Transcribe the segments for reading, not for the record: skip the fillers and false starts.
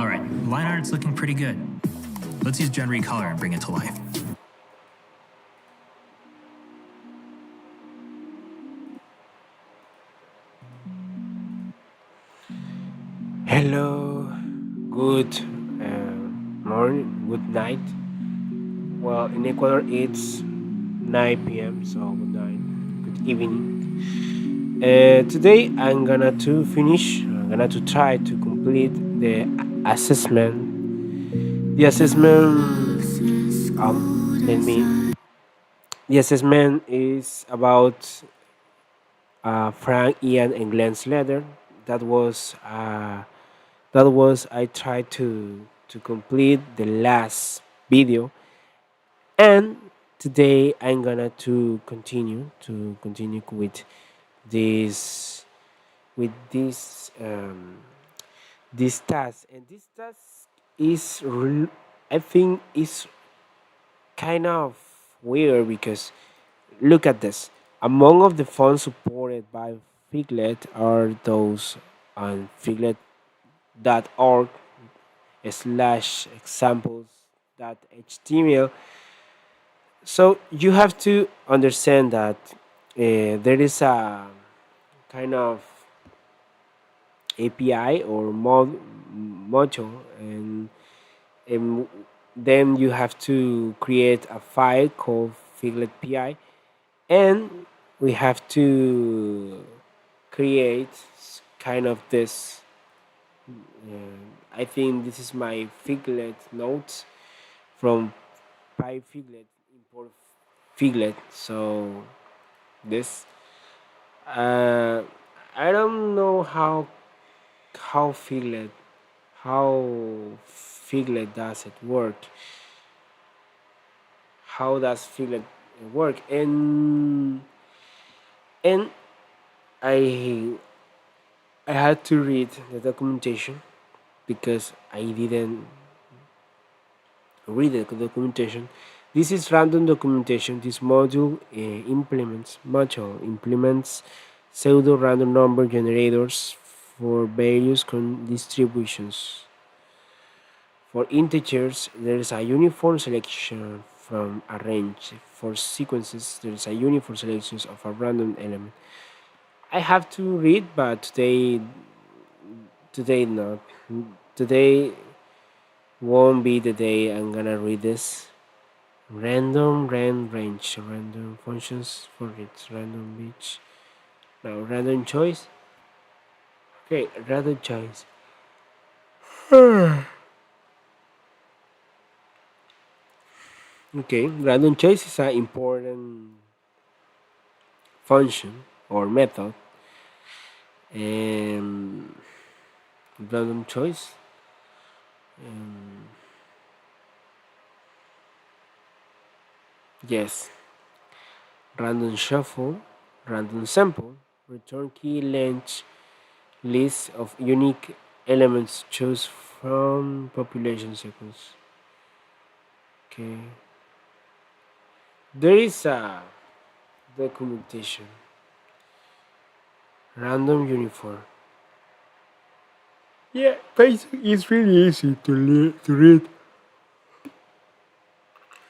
Alright, line art's looking pretty good. Let's use Gen Recolor and bring it to life. Hello, good morning, good night. Well, in Ecuador it's 9 p.m., so good night, good evening. Today I'm gonna to try to complete the assessment. The assessment, let me. The assessment is about Frank, Ian, and Glenn's letter. That was uh, I tried to complete the last video, and today I'm gonna to continue this with this task, and this task I think is kind of weird because look at this. Among of the fonts supported by Figlet are those on figlet.org slash examples dot html. So you have to understand that there is a kind of API or module, and then you have to create a file called figlet pi, and we have to create kind of this. I think this is my figlet notes from pyfiglet import figlet. So this uh, I don't know how figlet how figlet does it work. How does figlet work? And I I had to read the documentation because I didn't read the documentation. This is random documentation. This module implements pseudo random number generators for various distributions. For integers, there is a uniform selection from a range. For sequences, there is a uniform selection of a random element. I have to read, but today not. Today won't be the day I'm gonna read this. Random range, random functions for its random reach. Now random choice. Okay, random choice. Okay, random choice is an important function or method. And random choice. Yes, random shuffle, random sample, return key length list of unique elements choose from population sequence. Okay, there is a documentation. Random uniform. Yeah, basically it's really easy to read.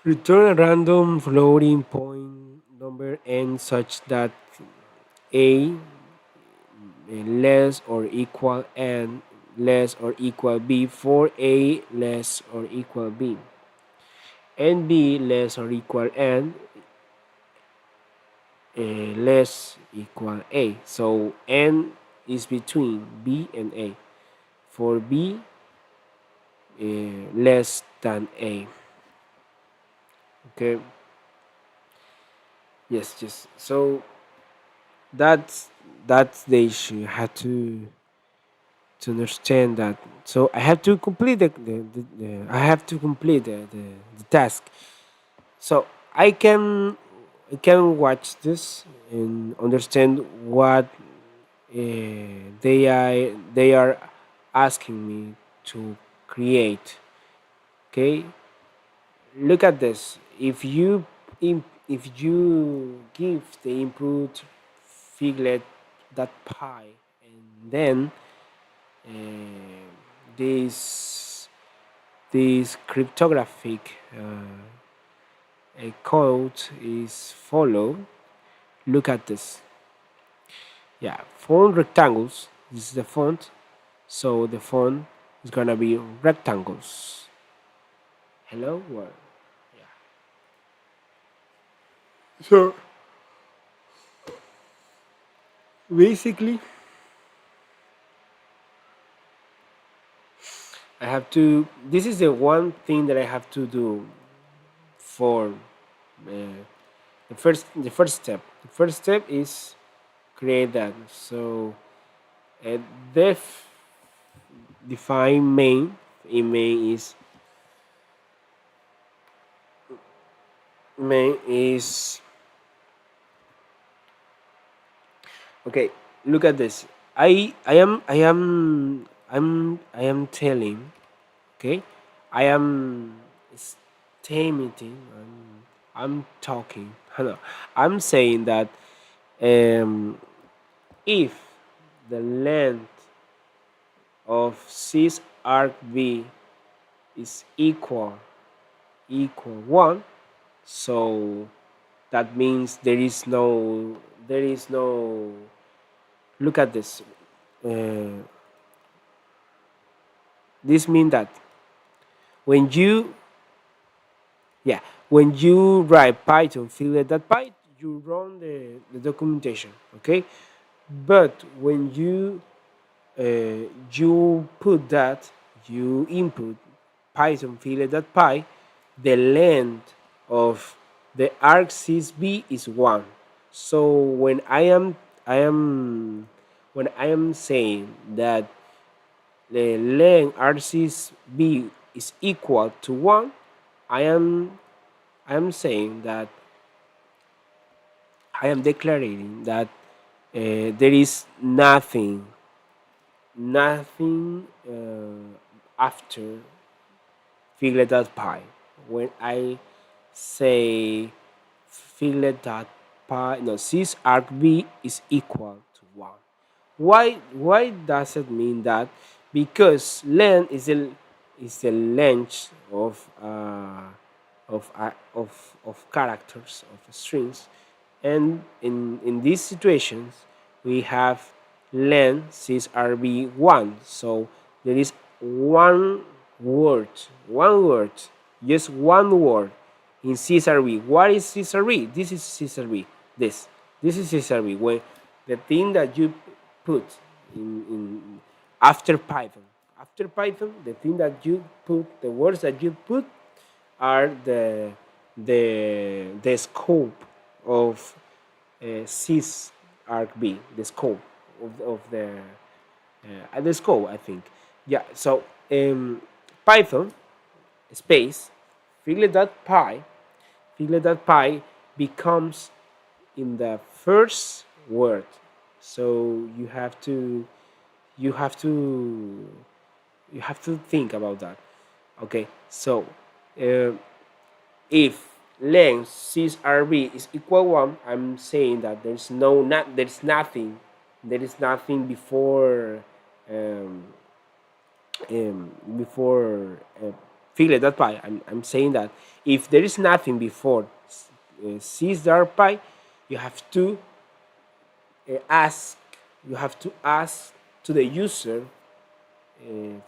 Return a random floating point number n such that a less or equal n less or equal b for a less or equal b, and b less or equal n less equal a. So n is between b and a. For b less than a. Okay. Yes. So that's the issue. I had to understand that. So I have to complete I have to complete the task. So I can watch this and understand what they are asking me to create. Okay, look at this. If you give the input figlet that pi, and then uh, this cryptographic code is followed. Look at this. Yeah, font rectangles. This is the font. So the font is gonna be rectangles. Hello world. Yeah. So basically, I have to. This is the one thing that I have to do for the first step. The first step is create that. So uh, def define main. In main is okay. Look at this. I am telling. Okay, I am estimating. I'm talking. Hello. I'm saying that um, if the length of cis arc B is equal 1, so that means there is no look at this. uh, this means that when you yeah when you write Python figlet.py, you run the documentation, okay, but when you put that, you input Python figlet.py, the length of the argsysb is 1. So when I am saying that the length argsysb is equal to 1, I am saying that I am declaring that there is nothing after figlet.py. When I say figlet.py, no, sys argb is equal to 1. Why does it mean that? Because length is the length of characters of strings, and in these situations we have length sysrb1. So there is one word, just one word in csrb. What is csrb? This is csrb. This is csrb. When the thing that you put in after Python, the thing that you put, the words that you put are the scope of sys argb, the scope of the scope, I think. Yeah. So Python space figlet.py becomes in the first word. So you have to think about that. Okay. So uh, if length sysrb is equal 1, I'm saying that there is nothing before um, before figlet.py. I'm saying that if there is nothing before sys.py, you have to ask to the user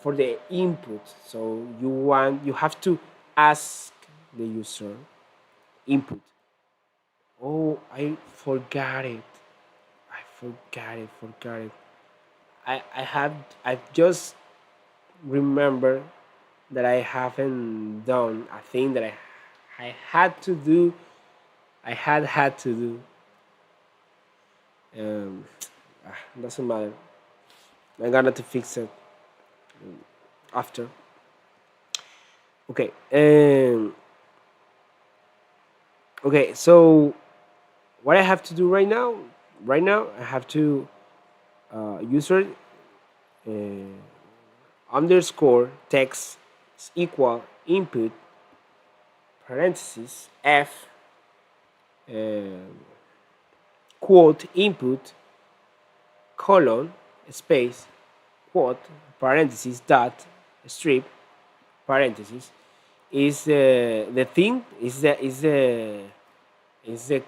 for the input. So you have to ask the user input. Oh, I forgot it. I've just remembered that I haven't done a thing that I had to do. I had to do. Um, doesn't matter. I'm gonna to fix it after. Okay. Okay. So what I have to do right now? Right now, I have to user underscore text is equal input parenthesis f quote input colon space quote parenthesis dot strip parentheses is the thing is the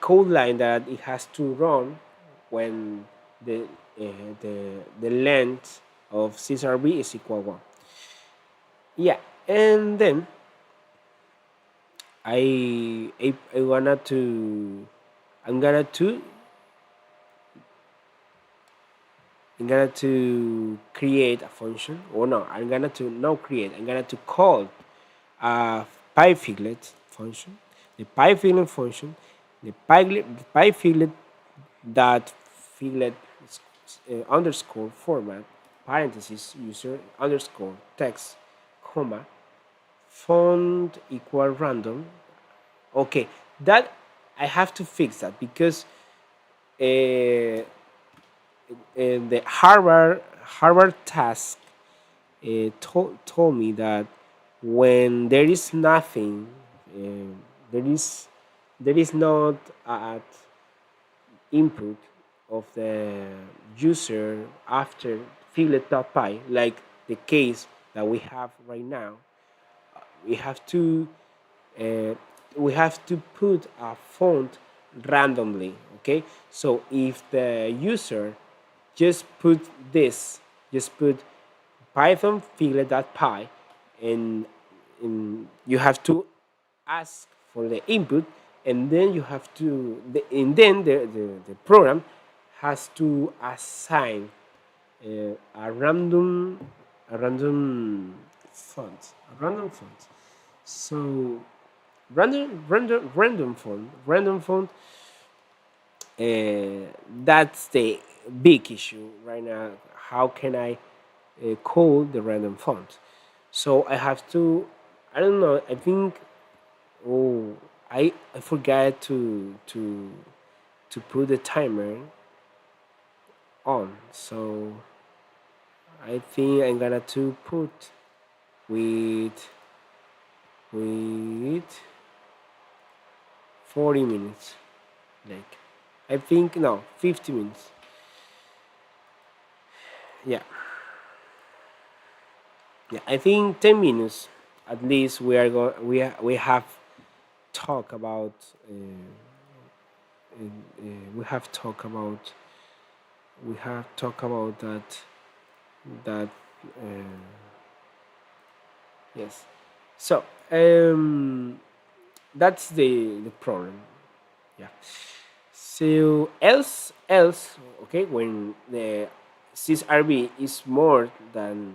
code line that it has to run when the the length of CSRB is equal 1. Yeah, and then I wanted to I'm gonna to I'm gonna to create a function, or no, I'm gonna to not create, I'm gonna to call a pyfiglet function. The pyfiglet function, the pyfiglet dot figlet underscore format parentheses user underscore text comma font equal random. Okay, that I have to fix that because the Harvard task told me that when there is nothing, there is not at input of the user after figlet.py, like the case that we have right now. We have to uh, we have to put a font randomly. Okay, so if the user just put this, just put python figlet.py, and, you have to ask for the input, and then you have to and then the program has to assign a random font. So random font, that's the big issue right now. How can I call the random font? So I have to, I don't know, I think, oh, I forgot to put the timer on. So I think I'm gonna to put with with 40 minutes, like, I think, no, 50 minutes. Yeah, yeah, I think 10 minutes at least. We are going, we have talk about we have talk about that, that uh, yes. So that's the problem. Yeah. So else, okay, when the sysRB is more than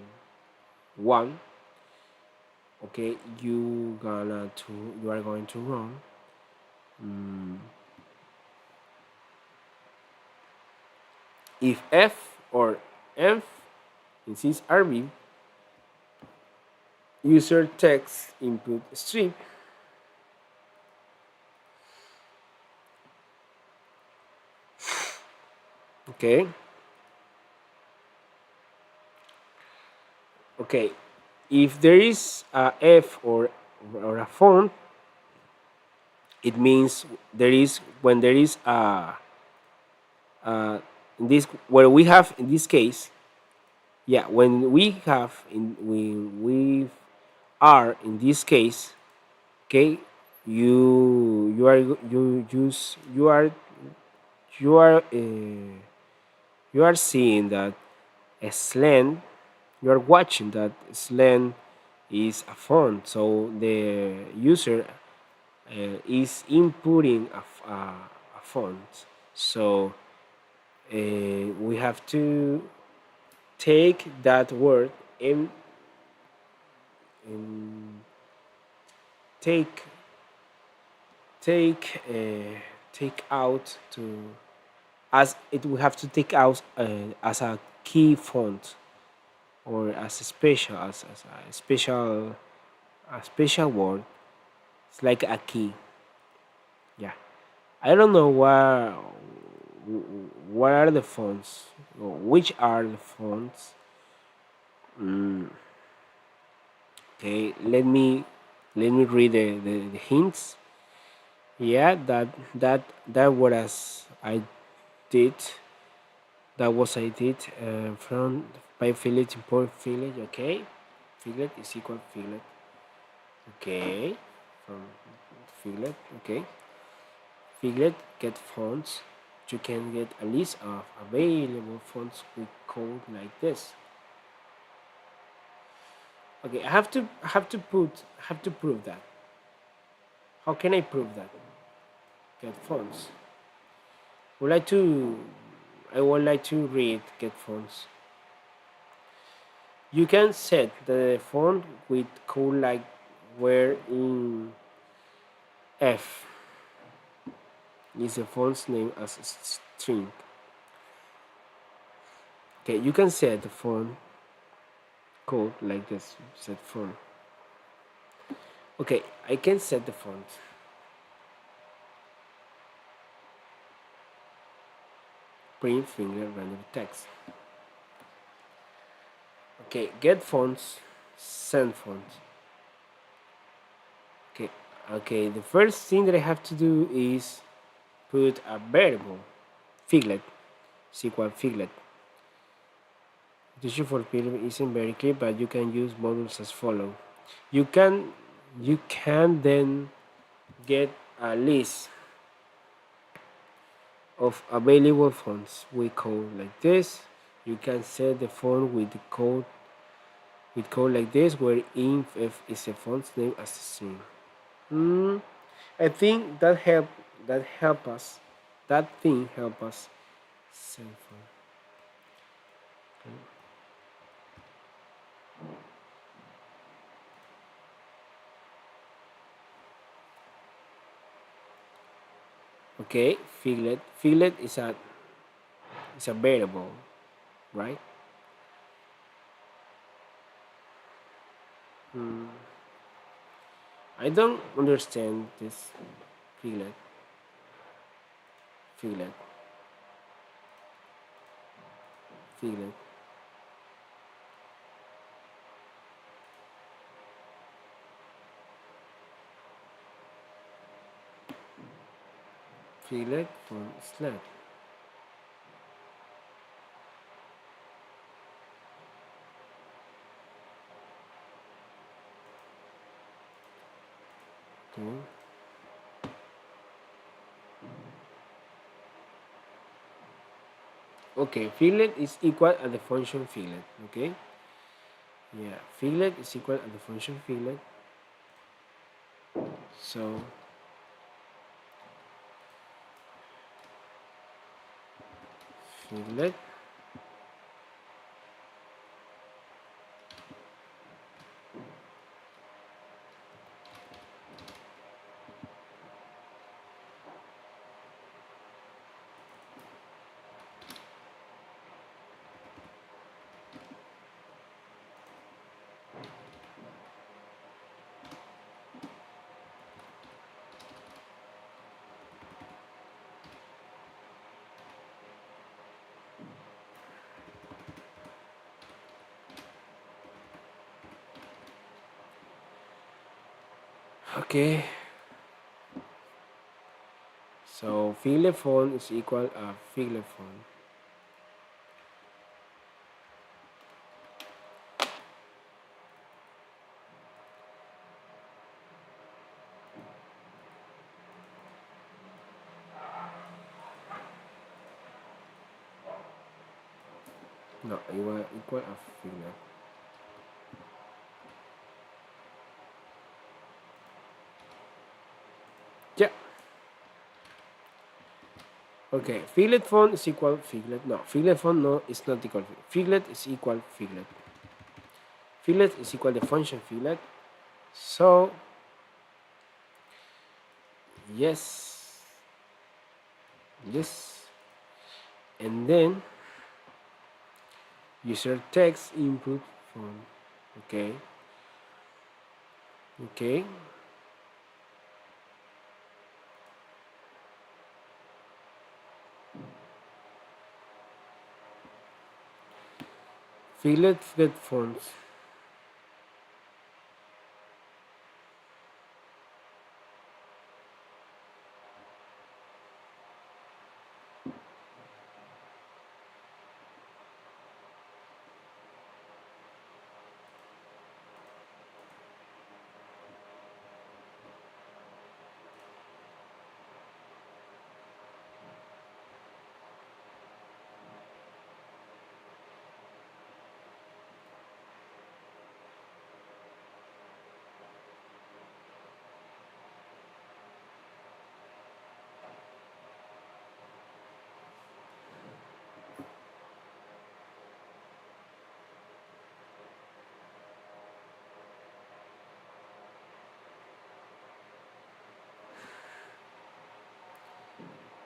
1, okay, you are going to run if f or f in sysRB user text input strip. Okay, okay, if there is a f or a font, it means there is, when there is a in this, where we have in this case, yeah, when we have in we are in this case, okay, you are you use you are seeing that a slang, you are watching that slang is a font, so the user is inputting a font. So we have to take that word and take take take out to, as it, we have to take out as a key font, or as a special, as a special word. It's like a key. Yeah, I don't know what are the fonts, or which are the fonts. Okay, let me read the hints. Yeah, that was I did. That was I did from by village import village. Okay, figlet is equal figlet. Okay, from figlet. Okay, figlet get fonts. You can get a list of available fonts with code like this. Okay, I have to prove that. How can I prove that? Get fonts. Would like to I would like to read get fonts. You can set the font with code like where in F is the font's name as a string. Okay, you can set the font code like this. Set font. Okay, I can set the font. Print finger random text. Okay, get fonts, send fonts. Okay, okay. The first thing that I have to do is put a variable, figlet, is equal figlet. The issue for PLM isn't very clear, but you can use modules as follow. You can then get a list of available fonts with code like this. You can set the font with the code like this, where inf is the font's name as the string. I think that help us. That thing help us set font. Okay, figlet. Figlet is a variable, right? I don't understand this figlet. Figlet. Figlet. Figlet from Slack. Okay. Okay, figlet is equal at the function figlet. Okay. Yeah, figlet is equal at the function figlet. So figlet. Okay. So figlet font is equal a figlet font. No, equal a figlet. Yeah. Okay, figlet font is equal figlet. No, figlet font no is not equal. Figlet is equal figlet. Figlet is equal the function figlet. So yes, yes, and then user text input font. Okay, okay. Figlet get fonts.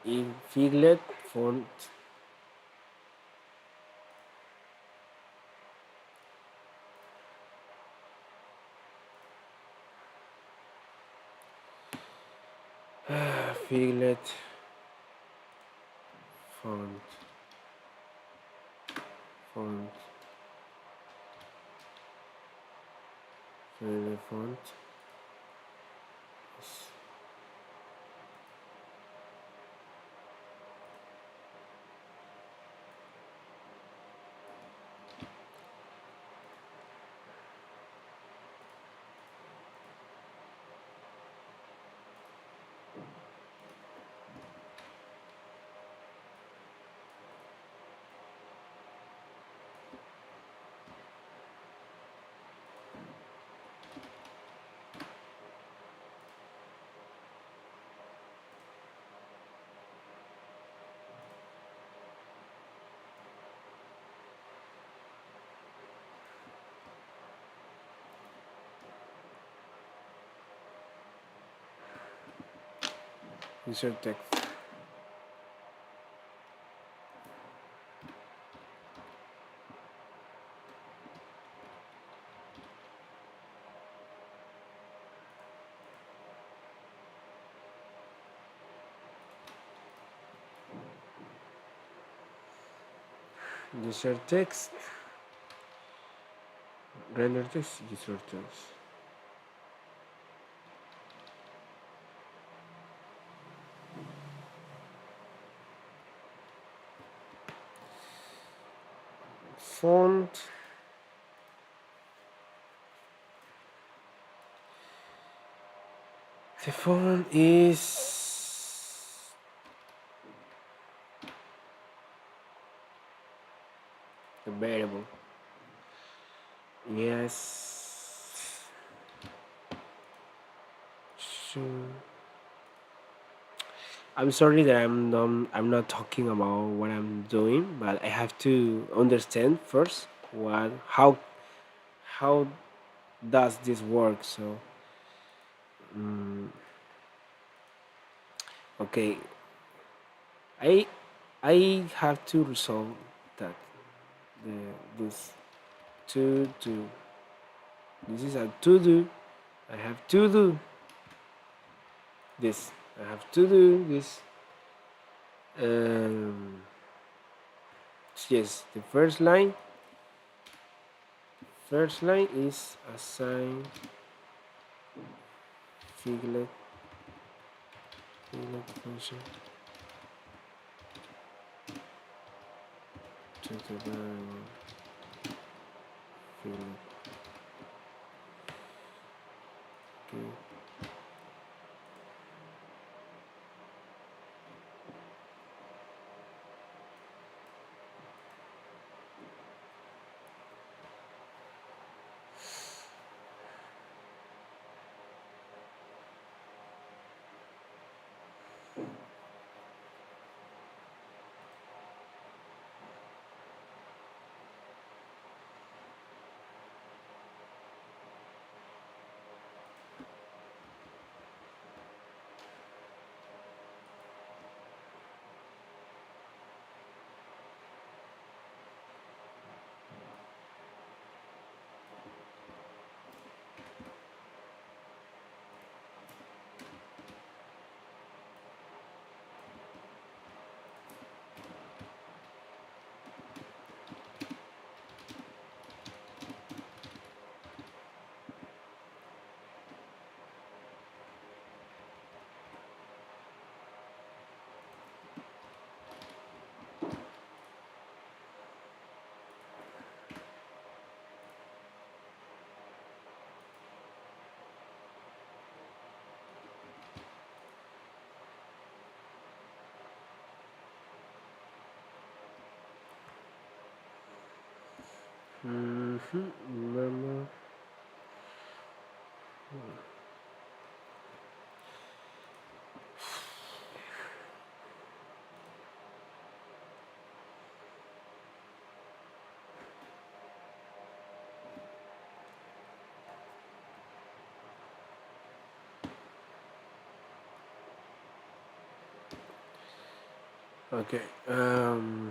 in figlet font. Figlet font font figlet font. Insert text. Insert text. Render text. Insert text. Font. The font is the variable. Yes. Sure. I'm sorry that I'm not talking about what I'm doing, but I have to understand first what how does this work. So okay, I I have to resolve that the this to do. This is a to do. I have to do this. I have to do this. Um, yes, the first line. First line is assign figlet function to the variable figlet. Okay. Remember. Okay. Hmm.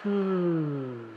Hmm.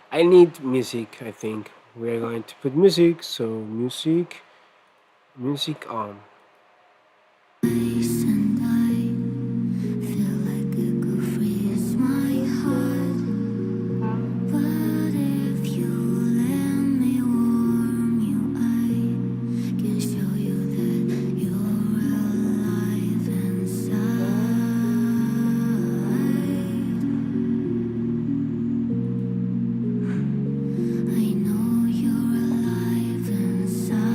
I need music. I think we are going to put music. So music on. And I feel like it could freeze my heart. But if you let me warm you, I can show you that you're alive inside. I know you're alive inside.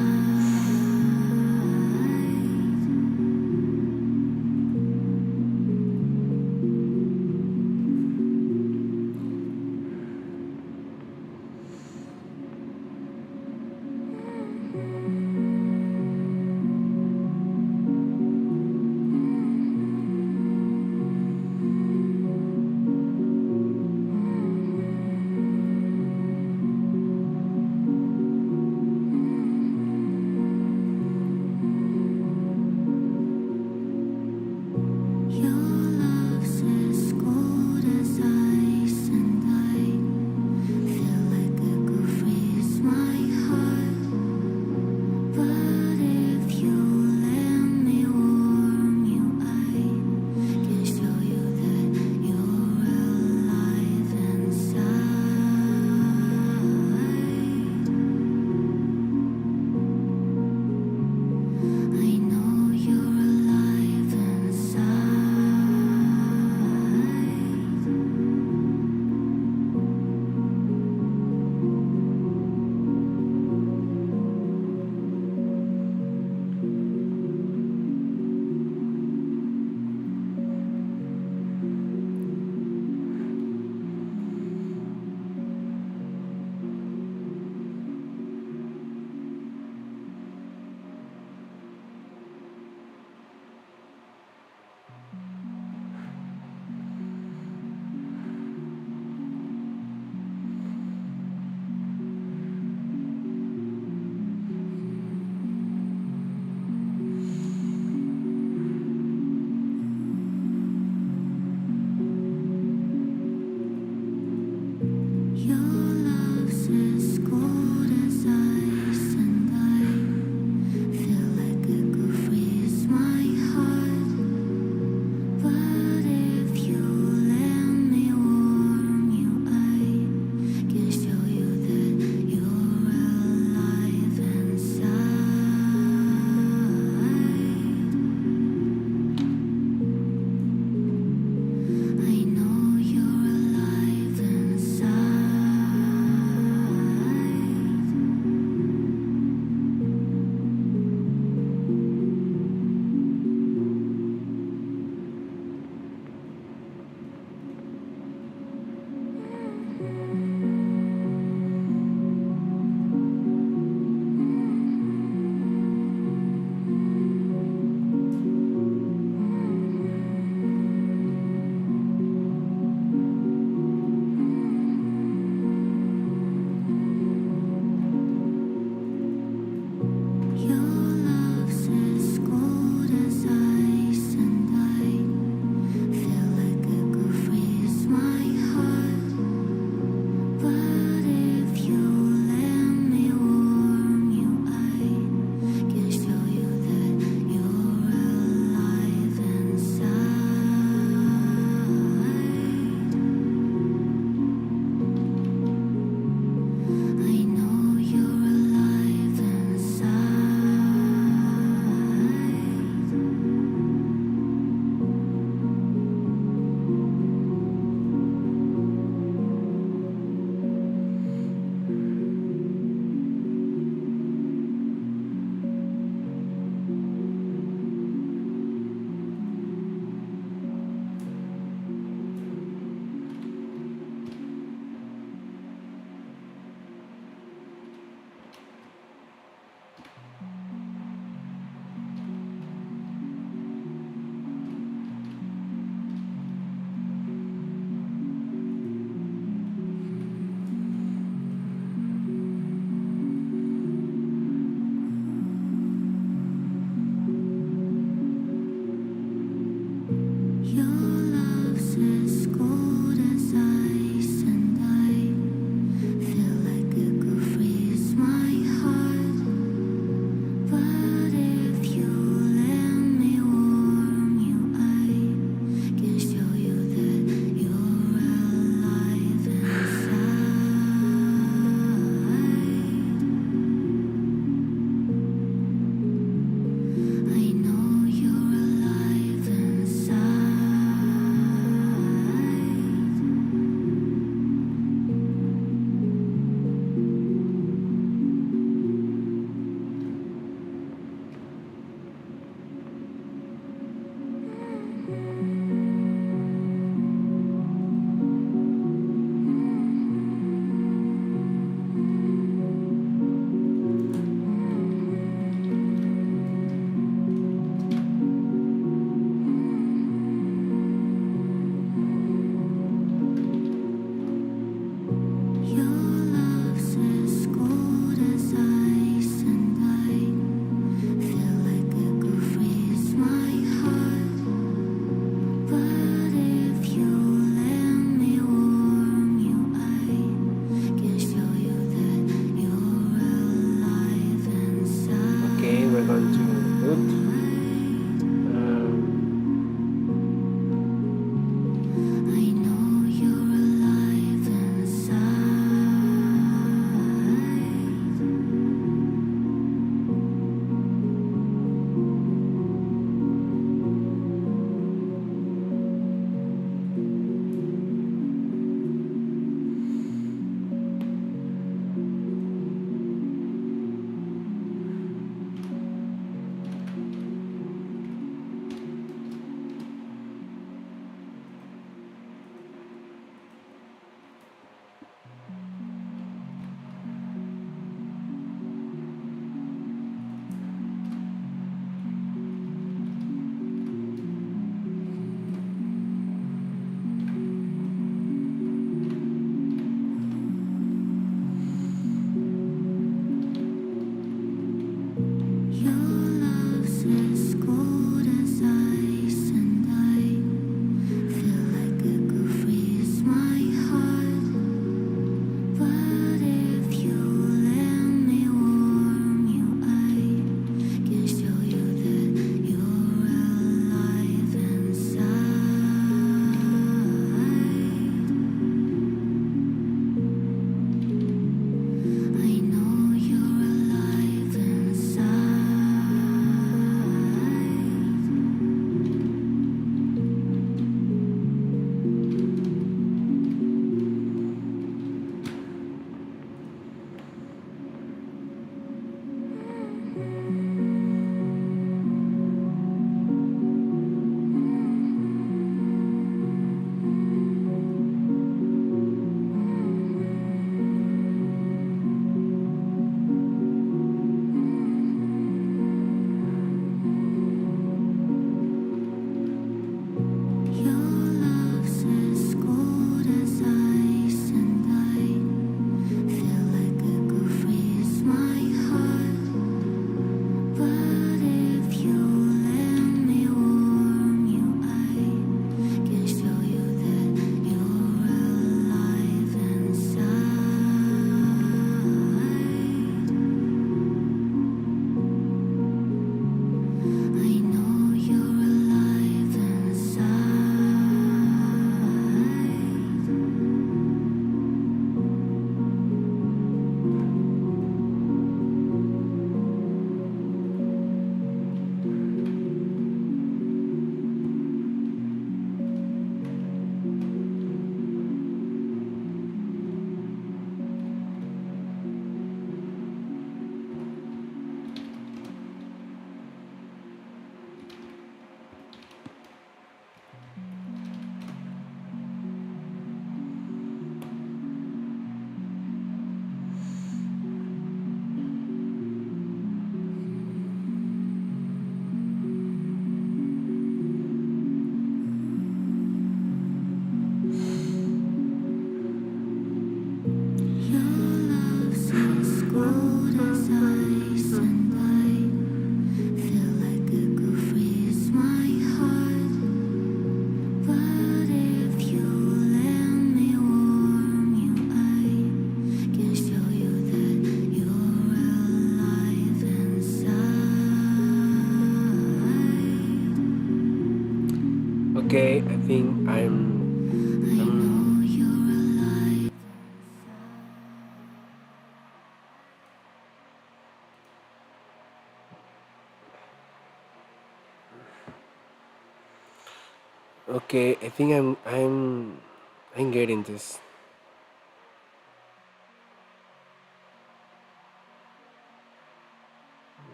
Okay, I think I'm getting this.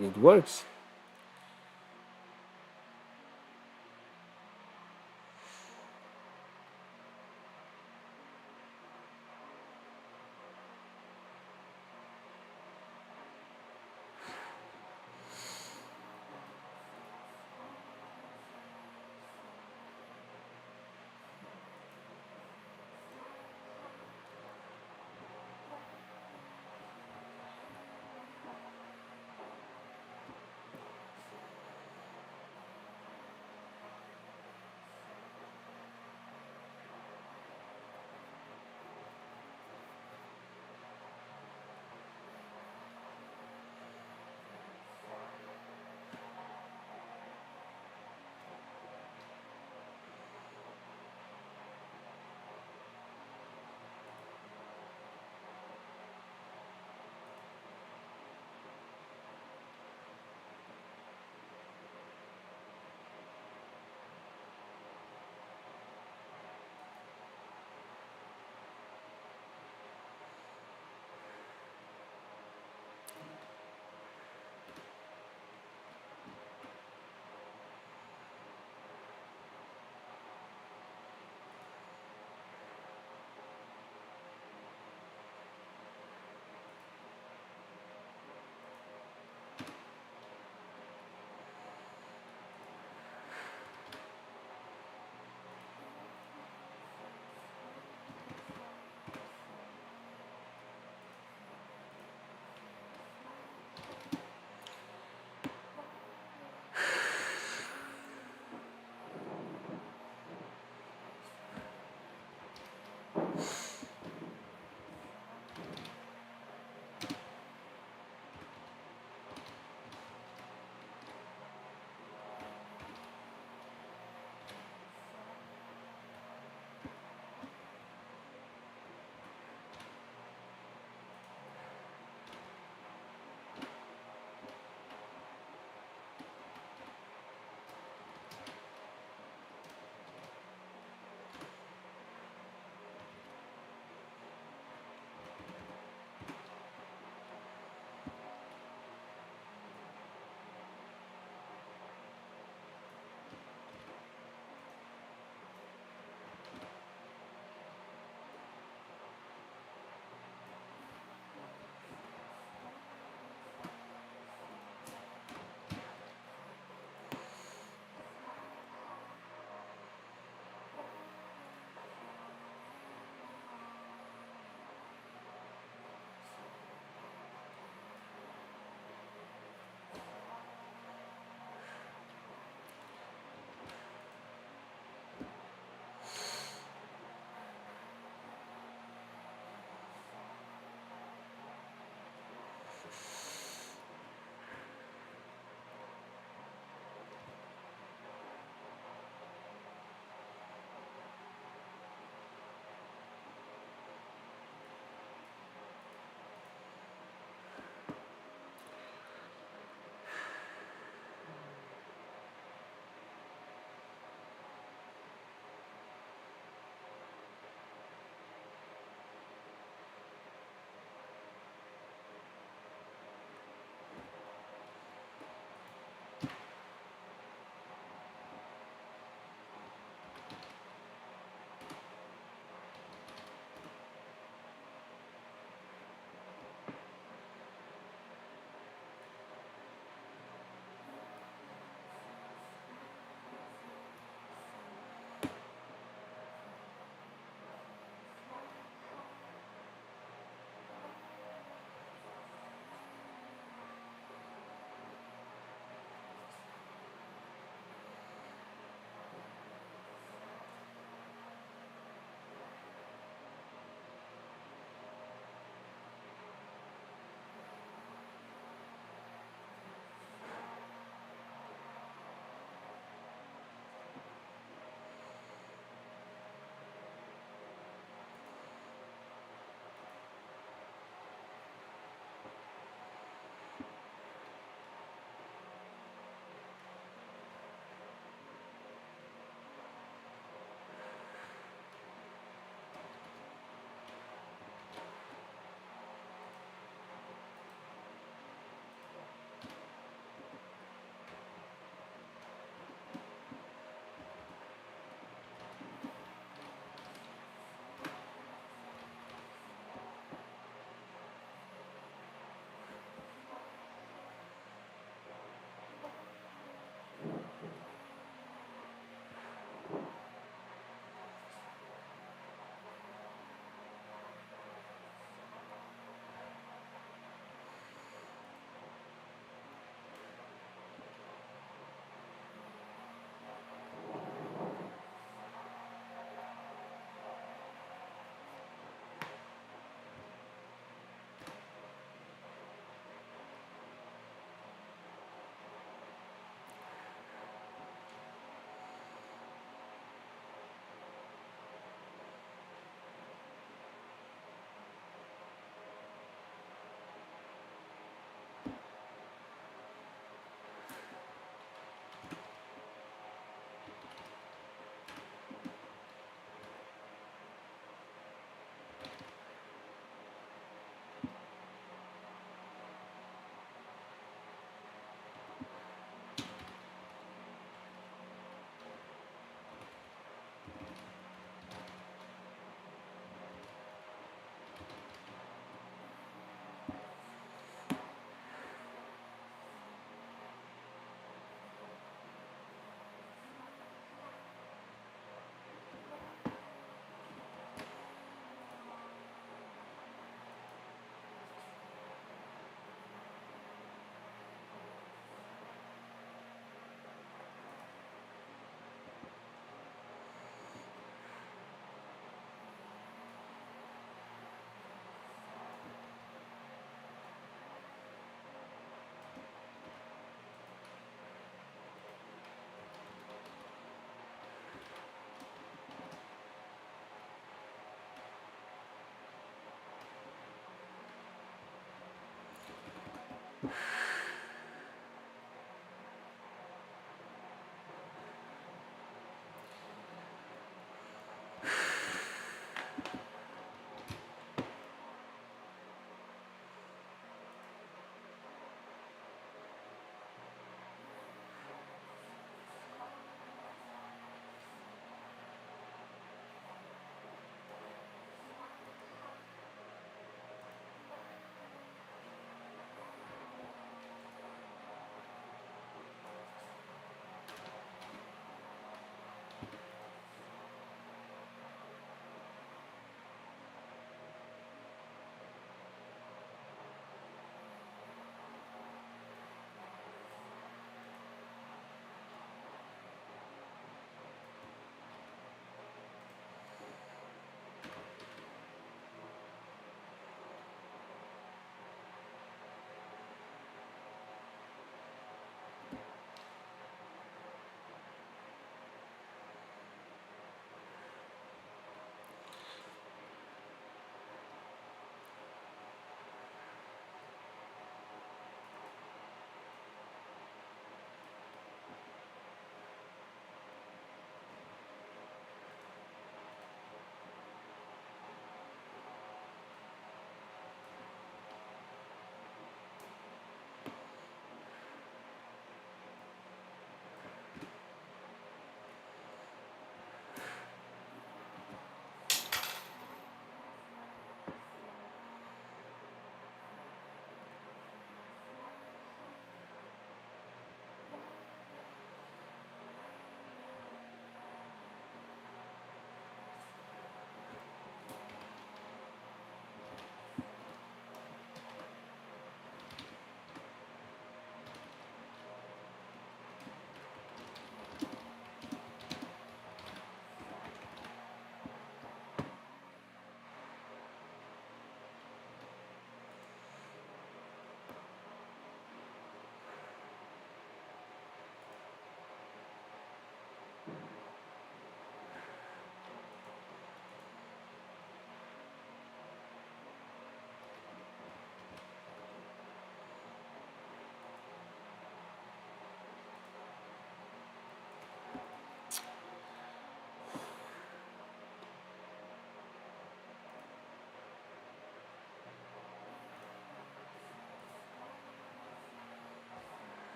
It works.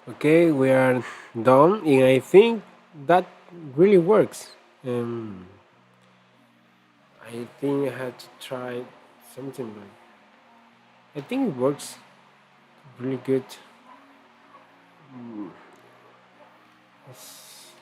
Okay, we are done, and I think that really works. Um, I think I had to try something, but I think it works really good. Yes.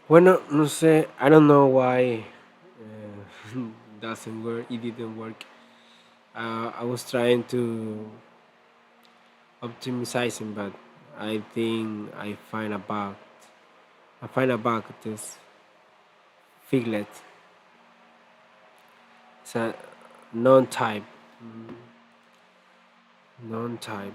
Bueno, no sé. I don't know why doesn't work. It didn't work. I was trying to optimizing, but I think I find a bug with this figlet. It's a non-type, non-type.